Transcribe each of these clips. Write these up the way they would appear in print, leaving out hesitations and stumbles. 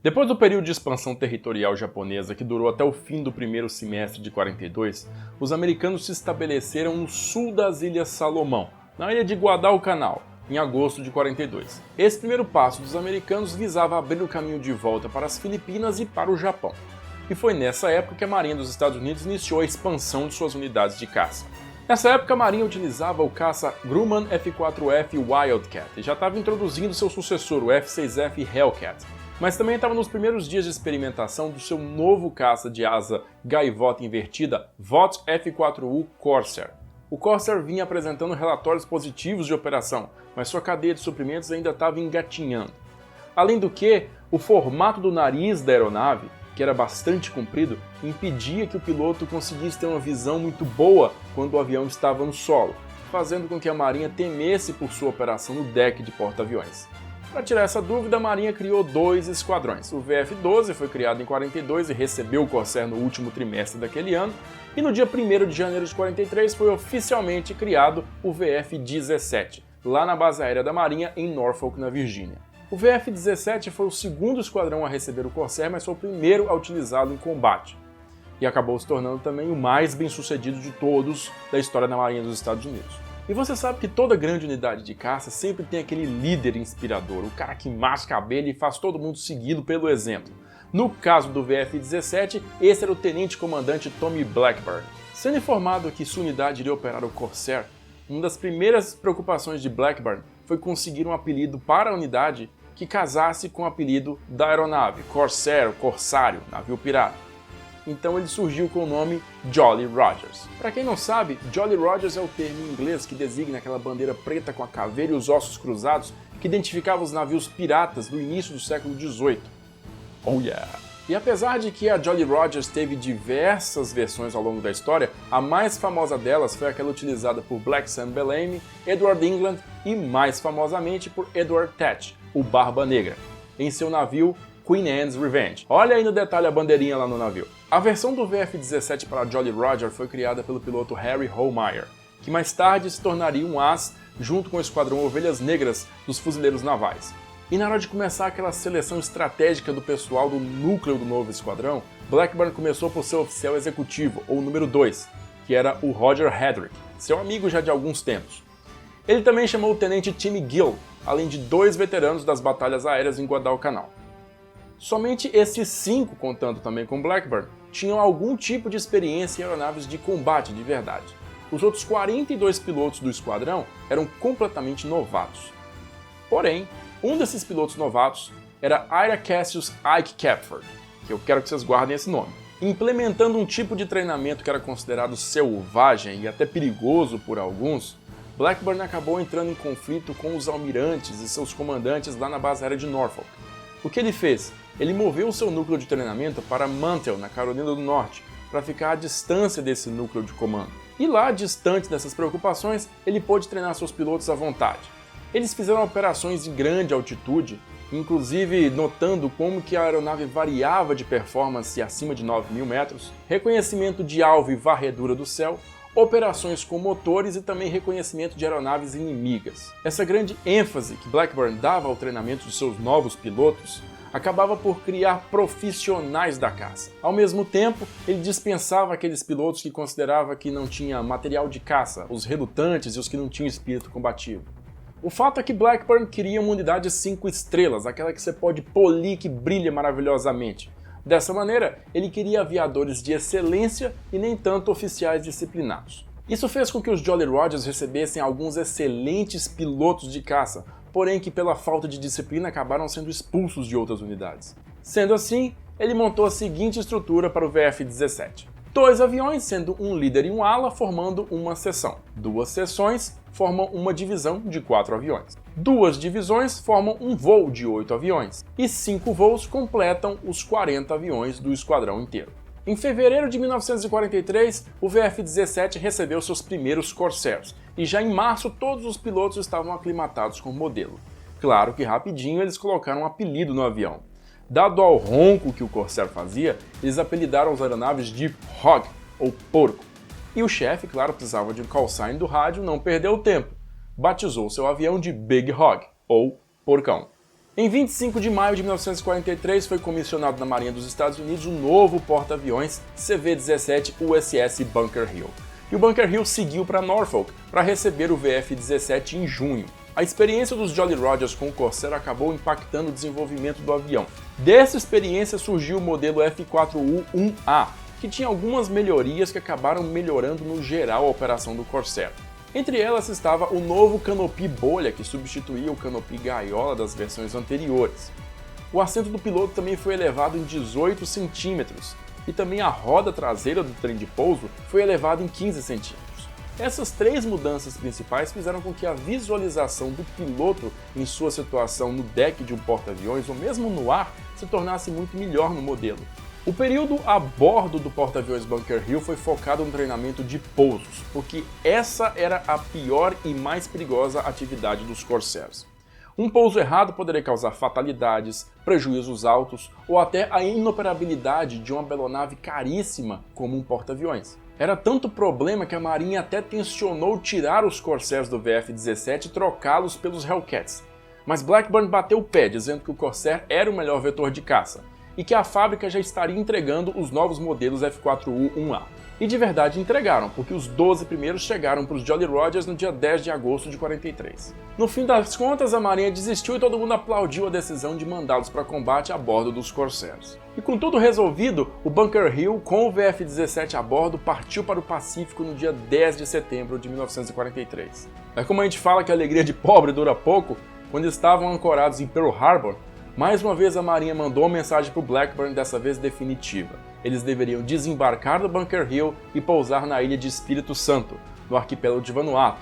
Depois do período de expansão territorial japonesa, que durou até o fim do primeiro semestre de 42, os americanos se estabeleceram no sul das Ilhas Salomão, na ilha de Guadalcanal, em agosto de 42. Esse primeiro passo dos americanos visava abrir o caminho de volta para as Filipinas e para o Japão. E foi nessa época que a Marinha dos Estados Unidos iniciou a expansão de suas unidades de caça. Nessa época, a Marinha utilizava o caça Grumman F-4F Wildcat e já estava introduzindo seu sucessor, o F-6F Hellcat. Mas também estava nos primeiros dias de experimentação do seu novo caça de asa gaivota invertida, Vought F-4U Corsair. O Corsair vinha apresentando relatórios positivos de operação, mas sua cadeia de suprimentos ainda estava engatinhando. Além do que, o formato do nariz da aeronave, que era bastante comprido, impedia que o piloto conseguisse ter uma visão muito boa quando o avião estava no solo, fazendo com que a Marinha temesse por sua operação no deck de porta-aviões. Para tirar essa dúvida, a Marinha criou dois esquadrões. O VF-12 foi criado em 42 e recebeu o Corsair no último trimestre daquele ano, e no dia 1º de janeiro de 43 foi oficialmente criado o VF-17, lá na base aérea da Marinha em Norfolk, na Virgínia. O VF-17 foi o segundo esquadrão a receber o Corsair, mas foi o primeiro a utilizá-lo em combate, e acabou se tornando também o mais bem-sucedido de todos da história da Marinha dos Estados Unidos. E você sabe que toda grande unidade de caça sempre tem aquele líder inspirador, o cara que masca a abelha e faz todo mundo segui-lo pelo exemplo. No caso do VF-17, esse era o tenente-comandante Tommy Blackburn. Sendo informado que sua unidade iria operar o Corsair, uma das primeiras preocupações de Blackburn foi conseguir um apelido para a unidade que casasse com o apelido da aeronave, Corsair, Corsário, navio pirata. Então ele surgiu com o nome Jolly Rogers. Para quem não sabe, Jolly Rogers é o termo em inglês que designa aquela bandeira preta com a caveira e os ossos cruzados que identificava os navios piratas do início do século XVIII. Oh yeah! E apesar de que a Jolly Rogers teve diversas versões ao longo da história, a mais famosa delas foi aquela utilizada por Black Sam Bellamy, Edward England e, mais famosamente, por Edward Teach, o Barba Negra, em seu navio Queen Anne's Revenge. Olha aí no detalhe a bandeirinha lá no navio. A versão do VF-17 para Jolly Roger foi criada pelo piloto Harry Homeyer, que mais tarde se tornaria um as junto com o esquadrão Ovelhas Negras dos fuzileiros navais. E na hora de começar aquela seleção estratégica do pessoal do núcleo do novo esquadrão, Blackburn começou por seu oficial executivo, ou número 2, que era o Roger Hedrick, seu amigo já de alguns tempos. Ele também chamou o tenente Tim Gill, além de 2 veteranos das batalhas aéreas em Guadalcanal. Somente esses 5, contando também com Blackburn, tinham algum tipo de experiência em aeronaves de combate de verdade. Os outros 42 pilotos do esquadrão eram completamente novatos. Porém, um desses pilotos novatos era Ira Cassius Ike Capford, que eu quero que vocês guardem esse nome. Implementando um tipo de treinamento que era considerado selvagem e até perigoso por alguns, Blackburn acabou entrando em conflito com os almirantes e seus comandantes lá na base aérea de Norfolk. O que ele fez? Ele moveu o seu núcleo de treinamento para Mantell, na Carolina do Norte, para ficar à distância desse núcleo de comando. E lá, distante dessas preocupações, ele pôde treinar seus pilotos à vontade. Eles fizeram operações de grande altitude, inclusive notando como que a aeronave variava de performance acima de 9.000 metros, reconhecimento de alvo e varredura do céu, operações com motores e também reconhecimento de aeronaves inimigas. Essa grande ênfase que Blackburn dava ao treinamento de seus novos pilotos acabava por criar profissionais da caça. Ao mesmo tempo, ele dispensava aqueles pilotos que considerava que não tinha material de caça, os relutantes e os que não tinham espírito combativo. O fato é que Blackburn queria uma unidade 5 estrelas, aquela que você pode polir que brilha maravilhosamente. Dessa maneira, ele queria aviadores de excelência e nem tanto oficiais disciplinados. Isso fez com que os Jolly Rogers recebessem alguns excelentes pilotos de caça, porém que pela falta de disciplina acabaram sendo expulsos de outras unidades. Sendo assim, ele montou a seguinte estrutura para o VF-17. 2 aviões, sendo um líder e um ala, formando uma seção. 2 seções formam uma divisão de 4 aviões. 2 divisões formam um voo de 8 aviões. E 5 voos completam os 40 aviões do esquadrão inteiro. Em fevereiro de 1943, o VF-17 recebeu seus primeiros Corsairs, e já em março todos os pilotos estavam aclimatados com o modelo. Claro que rapidinho eles colocaram um apelido no avião. Dado ao ronco que o Corsair fazia, eles apelidaram as aeronaves de Hog, ou porco. E o chefe, claro, precisava de um call sign do rádio, não perdeu tempo. Batizou seu avião de Big Hog, ou porcão. Em 25 de maio de 1943 foi comissionado na Marinha dos Estados Unidos um novo porta-aviões CV-17 USS Bunker Hill. E o Bunker Hill seguiu para Norfolk para receber o VF-17 em junho. A experiência dos Jolly Rogers com o Corsair acabou impactando o desenvolvimento do avião. Dessa experiência surgiu o modelo F4U-1A, que tinha algumas melhorias que acabaram melhorando no geral a operação do Corsair. Entre elas estava o novo canopy bolha, que substituía o canopy gaiola das versões anteriores. O assento do piloto também foi elevado em 18 centímetros, e também a roda traseira do trem de pouso foi elevada em 15 centímetros. Essas três mudanças principais fizeram com que a visualização do piloto em sua situação no deck de um porta-aviões ou mesmo no ar se tornasse muito melhor no modelo. O período a bordo do porta-aviões Bunker Hill foi focado no treinamento de pousos, porque essa era a pior e mais perigosa atividade dos Corsairs. Um pouso errado poderia causar fatalidades, prejuízos altos ou até a inoperabilidade de uma belonave caríssima como um porta-aviões. Era tanto problema que a Marinha até tensionou tirar os Corsairs do VF-17 e trocá-los pelos Hellcats. Mas Blackburn bateu o pé, dizendo que o Corsair era o melhor vetor de caça e que a fábrica já estaria entregando os novos modelos F4U-1A. E de verdade entregaram, porque os 12 primeiros chegaram para os Jolly Rogers no dia 10 de agosto de 43. No fim das contas, a Marinha desistiu e todo mundo aplaudiu a decisão de mandá-los para combate a bordo dos Corsairs. E com tudo resolvido, o Bunker Hill, com o VF-17 a bordo, partiu para o Pacífico no dia 10 de setembro de 1943. É como a gente fala que a alegria de pobre dura pouco, quando estavam ancorados em Pearl Harbor, mais uma vez a Marinha mandou uma mensagem para o Blackburn, dessa vez definitiva. Eles deveriam desembarcar do Bunker Hill e pousar na ilha de Espírito Santo, no arquipélago de Vanuatu,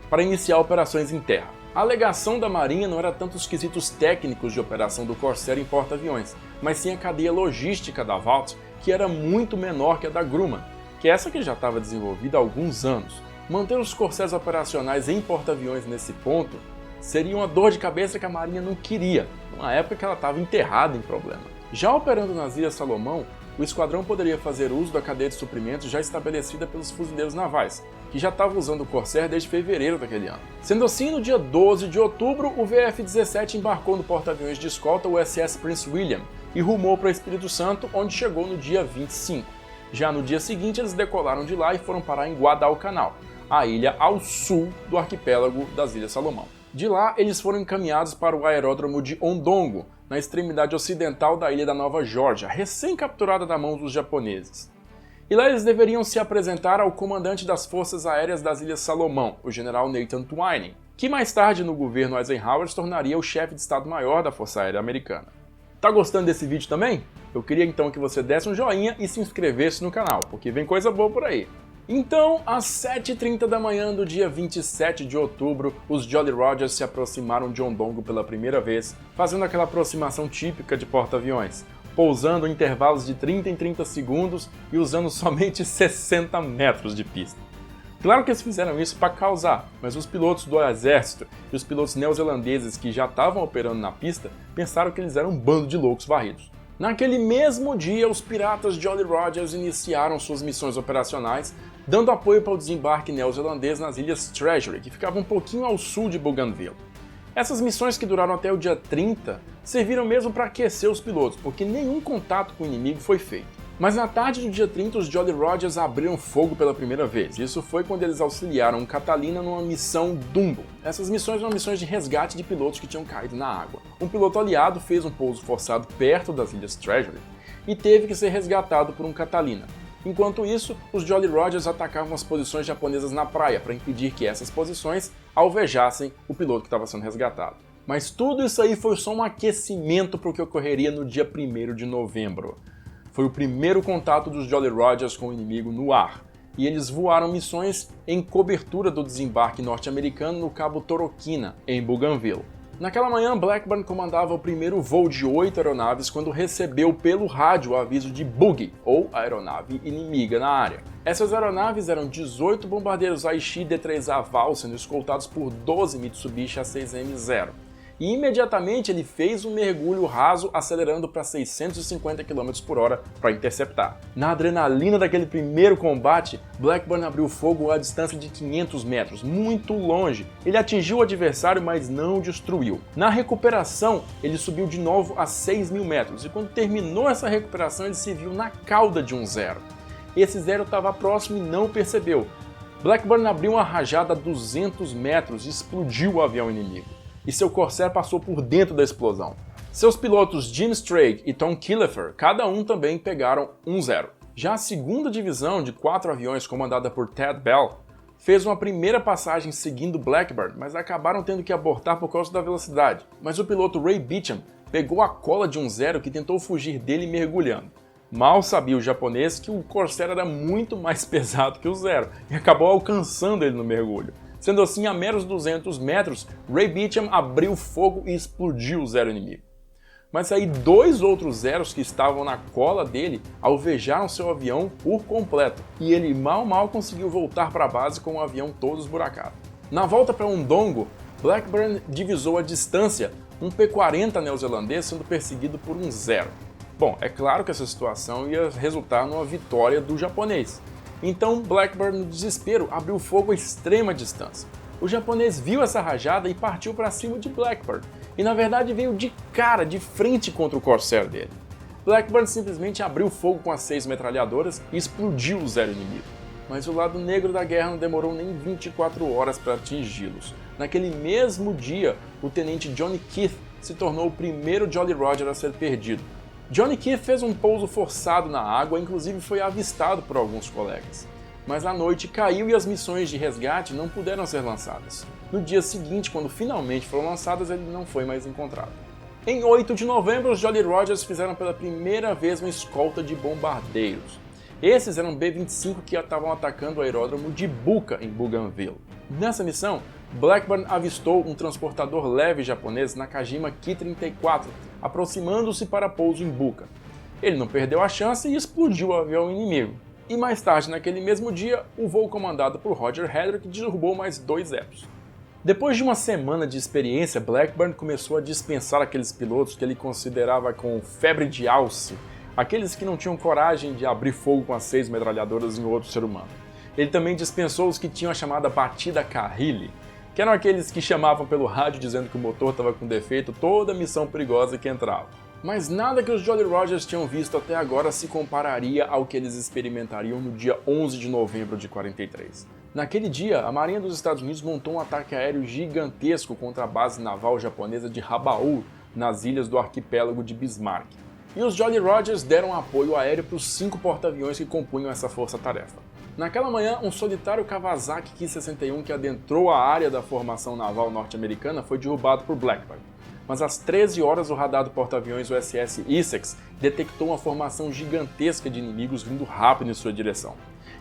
para iniciar operações em terra. A alegação da Marinha não era tanto os quesitos técnicos de operação do Corsair em porta-aviões, mas sim a cadeia logística da Vought, que era muito menor que a da Grumman, que é essa que já estava desenvolvida há alguns anos. Manter os Corsairs operacionais em porta-aviões nesse ponto seria uma dor de cabeça que a Marinha não queria, numa época que ela estava enterrada em problema. Já operando nas Ilhas Salomão, o esquadrão poderia fazer uso da cadeia de suprimentos já estabelecida pelos fuzileiros navais, que já estavam usando o Corsair desde fevereiro daquele ano. Sendo assim, no dia 12 de outubro, o VF-17 embarcou no porta-aviões de escolta USS Prince William e rumou para Espírito Santo, onde chegou no dia 25. Já no dia seguinte, eles decolaram de lá e foram parar em Guadalcanal, a ilha ao sul do arquipélago das Ilhas Salomão. De lá, eles foram encaminhados para o aeródromo de Ondongo, na extremidade ocidental da ilha da Nova Geórgia, recém-capturada da mão dos japoneses. E lá eles deveriam se apresentar ao comandante das Forças Aéreas das Ilhas Salomão, o general Nathan Twining, que mais tarde no governo Eisenhower se tornaria o chefe de Estado-Maior da Força Aérea Americana. Tá gostando desse vídeo também? Eu queria então que você desse um joinha e se inscrevesse no canal, porque vem coisa boa por aí. Então, às 7h30 da manhã do dia 27 de outubro, os Jolly Rogers se aproximaram de Ondongo pela primeira vez, fazendo aquela aproximação típica de porta-aviões, pousando em intervalos de 30 em 30 segundos e usando somente 60 metros de pista. Claro que eles fizeram isso para causar, mas os pilotos do exército e os pilotos neozelandeses que já estavam operando na pista pensaram que eles eram um bando de loucos varridos. Naquele mesmo dia, os piratas Jolly Rogers iniciaram suas missões operacionais, dando apoio para o desembarque neozelandês nas ilhas Treasury, que ficavam um pouquinho ao sul de Bougainville. Essas missões, que duraram até o dia 30, serviram mesmo para aquecer os pilotos, porque nenhum contato com o inimigo foi feito. Mas na tarde do dia 30, os Jolly Rogers abriram fogo pela primeira vez. Isso foi quando eles auxiliaram Catalina numa missão Dumbo. Essas missões eram missões de resgate de pilotos que tinham caído na água. Um piloto aliado fez um pouso forçado perto das ilhas Treasury e teve que ser resgatado por um Catalina. Enquanto isso, os Jolly Rogers atacavam as posições japonesas na praia para impedir que essas posições alvejassem o piloto que estava sendo resgatado. Mas tudo isso aí foi só um aquecimento para o que ocorreria no dia 1º de novembro. Foi o primeiro contato dos Jolly Rogers com o inimigo no ar, e eles voaram missões em cobertura do desembarque norte-americano no Cabo Torokina, em Bougainville. Naquela manhã, Blackburn comandava o primeiro voo de 8 aeronaves quando recebeu pelo rádio o aviso de buggy, ou aeronave inimiga na área. Essas aeronaves eram 18 bombardeiros Aichi D-3A Val, sendo escoltados por 12 Mitsubishi A6M0. e imediatamente ele fez um mergulho raso acelerando para 650 km/h para interceptar. Na adrenalina daquele primeiro combate, Blackburn abriu fogo a distância de 500 metros, muito longe. Ele atingiu o adversário, mas não o destruiu. Na recuperação, ele subiu de novo a 6.000 metros e quando terminou essa recuperação ele se viu na cauda de um zero. Esse zero estava próximo e não percebeu. Blackburn abriu uma rajada a 200 metros e explodiu o avião inimigo. E seu Corsair passou por dentro da explosão. Seus pilotos Jim Strake e Tom Killefer, cada um também pegaram um zero. Já a segunda divisão de 4 aviões comandada por Ted Bell fez uma primeira passagem seguindo Blackburn, mas acabaram tendo que abortar por causa da velocidade. Mas o piloto Ray Beecham pegou a cola de um zero que tentou fugir dele mergulhando. Mal sabia o japonês que o Corsair era muito mais pesado que o zero e acabou alcançando ele no mergulho. Sendo assim, a meros 200 metros, Ray Beecham abriu fogo e explodiu o zero inimigo. Mas aí 2 outros zeros que estavam na cola dele alvejaram seu avião por completo e ele mal conseguiu voltar para a base com o avião todo esburacado. Na volta para Undongo, Blackburn divisou a distância, um P-40 neozelandês sendo perseguido por um zero. Bom, é claro que essa situação ia resultar numa vitória do japonês. Então Blackburn, no desespero, abriu fogo a extrema distância. O japonês viu essa rajada e partiu para cima de Blackburn. E na verdade veio de cara, de frente contra o Corsair dele. Blackburn simplesmente abriu fogo com as 6 metralhadoras e explodiu o zero inimigo. Mas o lado negro da guerra não demorou nem 24 horas para atingi-los. Naquele mesmo dia, o tenente Johnny Keith se tornou o primeiro Jolly Roger a ser perdido. Johnny Keith fez um pouso forçado na água e inclusive foi avistado por alguns colegas. Mas a noite caiu e as missões de resgate não puderam ser lançadas. No dia seguinte, quando finalmente foram lançadas, ele não foi mais encontrado. Em 8 de novembro, os Jolly Rogers fizeram pela primeira vez uma escolta de bombardeiros. Esses eram B-25 que estavam atacando o aeródromo de Buka, em Bougainville. Nessa missão, Blackburn avistou um transportador leve japonês Nakajima Ki-34, aproximando-se para pouso em Buka. Ele não perdeu a chance e explodiu o avião inimigo. E mais tarde, naquele mesmo dia, o voo comandado por Roger Hedrick derrubou mais 2 zeros. Depois de uma semana de experiência, Blackburn começou a dispensar aqueles pilotos que ele considerava com febre de alce, aqueles que não tinham coragem de abrir fogo com as 6 metralhadoras em outro ser humano. Ele também dispensou os que tinham a chamada batida Carrilli, que eram aqueles que chamavam pelo rádio dizendo que o motor estava com defeito toda missão perigosa que entrava. Mas nada que os Jolly Rogers tinham visto até agora se compararia ao que eles experimentariam no dia 11 de novembro de 43. Naquele dia, a Marinha dos Estados Unidos montou um ataque aéreo gigantesco contra a base naval japonesa de Rabaul, nas ilhas do arquipélago de Bismarck. E os Jolly Rogers deram apoio aéreo para os 5 porta-aviões que compunham essa força-tarefa. Naquela manhã, um solitário Kawasaki Ki-61 que adentrou a área da formação naval norte-americana foi derrubado por Blackburn. Mas às 13 horas o radar do porta-aviões USS Essex detectou uma formação gigantesca de inimigos vindo rápido em sua direção.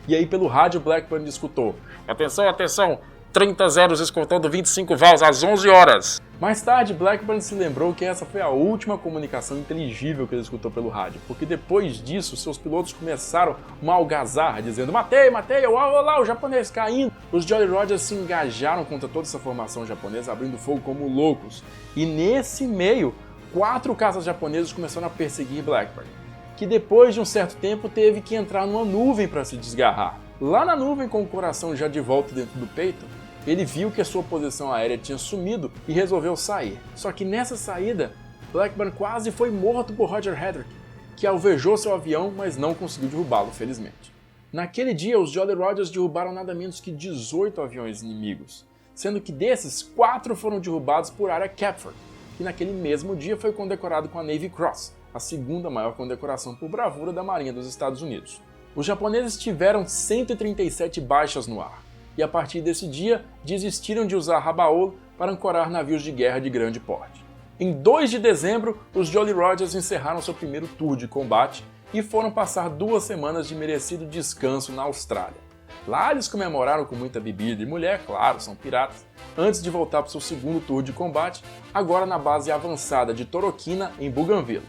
E aí pelo rádio Blackburn escutou: "Atenção, atenção! 30 zeros escoltando 25 Vals às 11 horas!" Mais tarde, Blackburn se lembrou que essa foi a última comunicação inteligível que ele escutou pelo rádio, porque depois disso, seus pilotos começaram uma algazarra, dizendo: matei, olha lá, o japonês caindo! Os Jolly Rogers se engajaram contra toda essa formação japonesa, abrindo fogo como loucos. E nesse meio, 4 caças japoneses começaram a perseguir Blackburn, que depois de um certo tempo teve que entrar numa nuvem para se desgarrar. Lá na nuvem, com o coração já de volta dentro do peito, ele viu que a sua posição aérea tinha sumido e resolveu sair. Só que nessa saída, Blackburn quase foi morto por Roger Hedrick, que alvejou seu avião, mas não conseguiu derrubá-lo, felizmente. Naquele dia, os Jolly Rogers derrubaram nada menos que 18 aviões inimigos, sendo que desses, 4 foram derrubados por área Capture, que naquele mesmo dia foi condecorado com a Navy Cross, a segunda maior condecoração por bravura da Marinha dos Estados Unidos. Os japoneses tiveram 137 baixas no ar, e a partir desse dia desistiram de usar Rabaul para ancorar navios de guerra de grande porte. Em 2 de dezembro, os Jolly Rogers encerraram seu primeiro tour de combate e foram passar 2 semanas de merecido descanso na Austrália. Lá eles comemoraram com muita bebida e mulher, claro, são piratas, antes de voltar para o seu segundo tour de combate, agora na base avançada de Torokina, em Bougainville.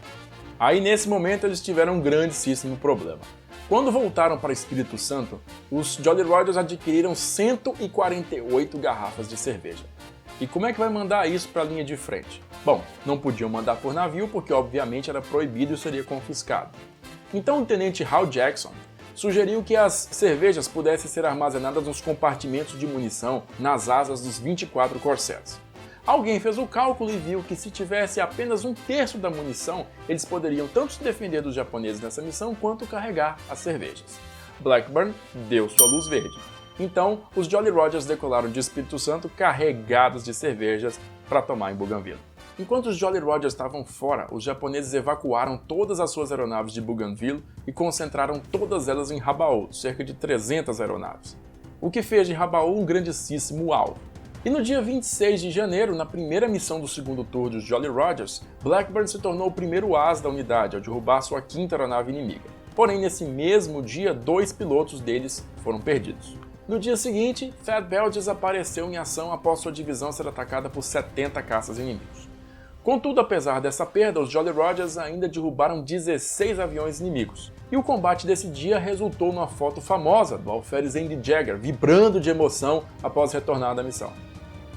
Aí nesse momento eles tiveram um grandíssimo problema. Quando voltaram para Espírito Santo, os Jolly Rogers adquiriram 148 garrafas de cerveja. E como é que vai mandar isso para a linha de frente? Bom, não podiam mandar por navio porque obviamente era proibido e seria confiscado. Então o tenente Hal Jackson sugeriu que as cervejas pudessem ser armazenadas nos compartimentos de munição nas asas dos 24 Corsairs. Alguém fez o cálculo e viu que se tivesse apenas 1/3 da munição, eles poderiam tanto se defender dos japoneses nessa missão quanto carregar as cervejas. Blackburn deu sua luz verde. Então, os Jolly Rogers decolaram de Espírito Santo carregados de cervejas para tomar em Bougainville. Enquanto os Jolly Rogers estavam fora, os japoneses evacuaram todas as suas aeronaves de Bougainville e concentraram todas elas em Rabaul, cerca de 300 aeronaves, o que fez de Rabaul um grandíssimo alvo. E no dia 26 de janeiro, na primeira missão do segundo tour dos Jolly Rogers, Blackburn se tornou o primeiro as da unidade ao derrubar sua 5ª aeronave inimiga. Porém, nesse mesmo dia, 2 pilotos deles foram perdidos. No dia seguinte, Thad Bell desapareceu em ação após sua divisão ser atacada por 70 caças inimigos. Contudo, apesar dessa perda, os Jolly Rogers ainda derrubaram 16 aviões inimigos. E o combate desse dia resultou numa foto famosa do alferes Andy Jagger vibrando de emoção após retornar da missão.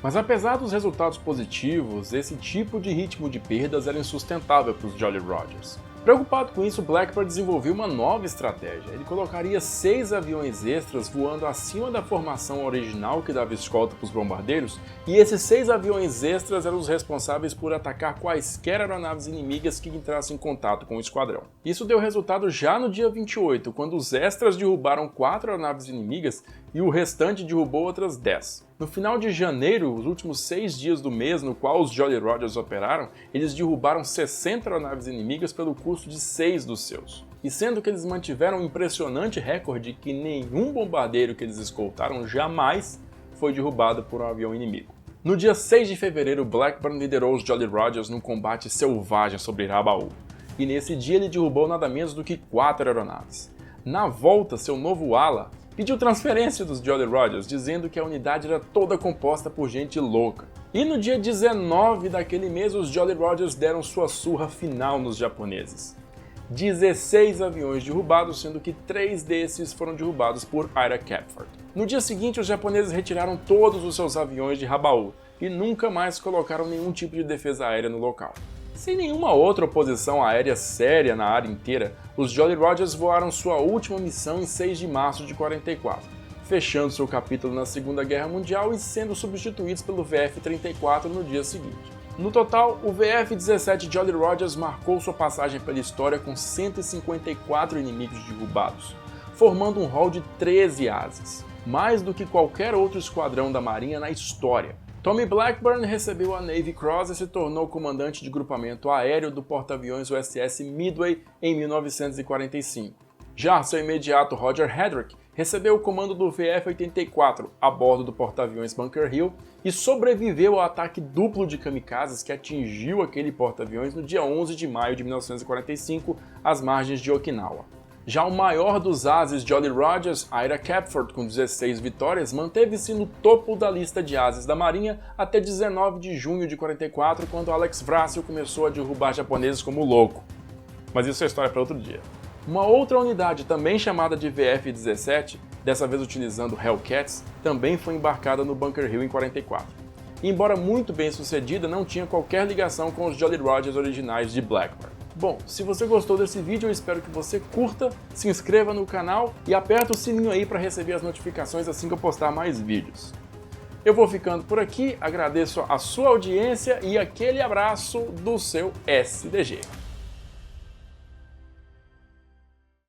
Mas apesar dos resultados positivos, esse tipo de ritmo de perdas era insustentável para os Jolly Rogers. Preocupado com isso, Blackburn desenvolveu uma nova estratégia. Ele colocaria 6 aviões extras voando acima da formação original que dava escolta para os bombardeiros, e esses 6 aviões extras eram os responsáveis por atacar quaisquer aeronaves inimigas que entrassem em contato com o esquadrão. Isso deu resultado já no dia 28, quando os extras derrubaram 4 aeronaves inimigas e o restante derrubou outras 10. No final de janeiro, os últimos 6 dias do mês no qual os Jolly Rogers operaram, eles derrubaram 60 aeronaves inimigas pelo custo de 6 dos seus. E sendo que eles mantiveram um impressionante recorde que nenhum bombardeiro que eles escoltaram jamais foi derrubado por um avião inimigo. No dia 6 de fevereiro, Blackburn liderou os Jolly Rogers num combate selvagem sobre Rabaul. E nesse dia ele derrubou nada menos do que 4 aeronaves. Na volta, seu novo ala pediu transferência dos Jolly Rogers, dizendo que a unidade era toda composta por gente louca. E no dia 19 daquele mês, os Jolly Rogers deram sua surra final nos japoneses. 16 aviões derrubados, sendo que 3 desses foram derrubados por Ira Kepford. No dia seguinte, os japoneses retiraram todos os seus aviões de Rabaul e nunca mais colocaram nenhum tipo de defesa aérea no local. Sem nenhuma outra oposição aérea séria na área inteira, os Jolly Rogers voaram sua última missão em 6 de março de 44, fechando seu capítulo na Segunda Guerra Mundial e sendo substituídos pelo VF-34 no dia seguinte. No total, o VF-17 Jolly Rogers marcou sua passagem pela história com 154 inimigos derrubados, formando um rol de 13 ases, mais do que qualquer outro esquadrão da Marinha na história. Tommy Blackburn recebeu a Navy Cross e se tornou comandante de grupamento aéreo do porta-aviões USS Midway em 1945. Já seu imediato Roger Hedrick recebeu o comando do VF-84 a bordo do porta-aviões Bunker Hill e sobreviveu ao ataque duplo de kamikazes que atingiu aquele porta-aviões no dia 11 de maio de 1945, às margens de Okinawa. Já o maior dos ases Jolly Rogers, Ira Kepford, com 16 vitórias, manteve-se no topo da lista de ases da Marinha até 19 de junho de 44, quando Alex Vrassil começou a derrubar japoneses como louco. Mas isso é história para outro dia. Uma outra unidade, também chamada de VF-17, dessa vez utilizando Hellcats, também foi embarcada no Bunker Hill em 44. E, embora muito bem sucedida, não tinha qualquer ligação com os Jolly Rogers originais de Blackburn. Bom, se você gostou desse vídeo, eu espero que você curta, se inscreva no canal e aperta o sininho aí para receber as notificações assim que eu postar mais vídeos. Eu vou ficando por aqui, agradeço a sua audiência e aquele abraço do seu SDG.